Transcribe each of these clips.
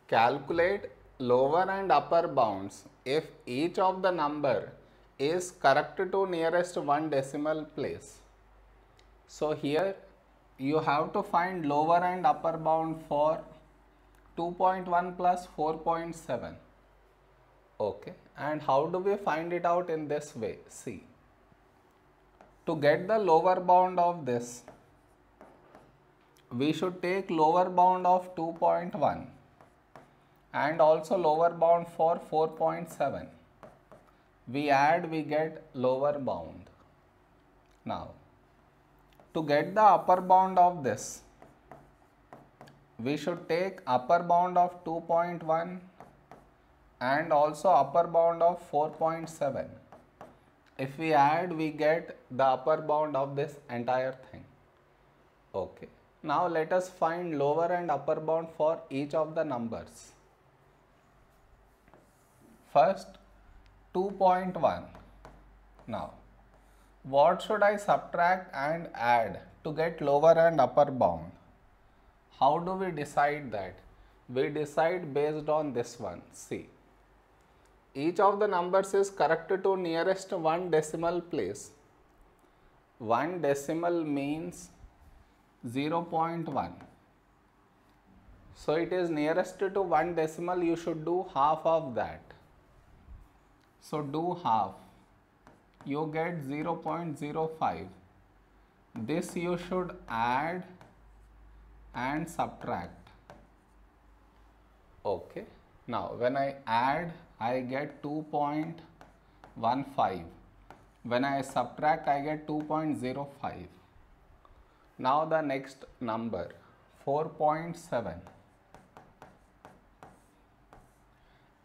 Calculate lower and upper bounds if each of the number is correct to nearest one decimal place. So here you have to find lower and upper bound for 2.1 plus 4.7. Okay, and how do we find it out in this way? See, to get the lower bound of this, we should take lower bound of 2.1 and also lower bound for 4.7. We add, we get lower bound. Now, to get the upper bound of this, we should take upper bound of 2.1 and also upper bound of 4.7. If we add, we get the upper bound of this entire thing. Okay. Now let us find lower and upper bound for each of the numbers. First, 2.1. Now, what should I subtract and add to get lower and upper bound? How do we decide that? We decide based on this one. See, each of the numbers is correct to nearest one decimal place. One decimal means 0.1. So it is nearest to one decimal, you should do half of that. So do half, you get 0.05. This you should add and subtract. Okay. Now when I add, I get 2.15. When I subtract, I get 2.05. Now the next number, 4.7.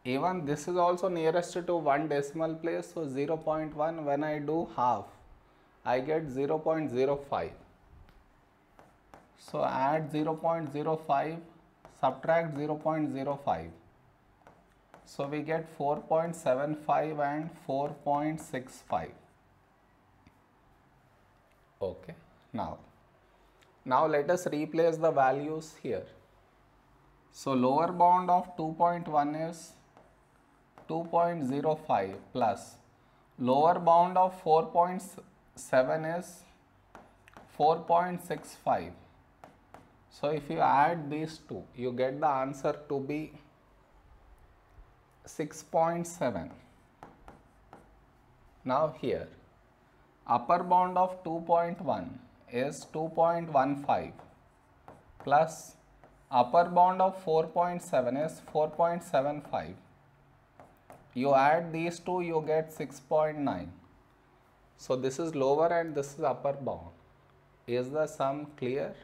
Even this is also nearest to one decimal place, so 0.1. When I do half, I get 0.05. So add 0.05, subtract 0.05. So we get 4.75 and 4.65. Okay. Now let us replace the values here. So lower bound of 2.1 is 2.05 plus lower bound of 4.7 is 4.65. So if you add these two, you get the answer to be 6.7. Now here, upper bound of 2.1 is 2.15 plus upper bound of 4.7 is 4.75. You add these two, you get 6.9. So this is lower and this is upper bound. Is the sum clear?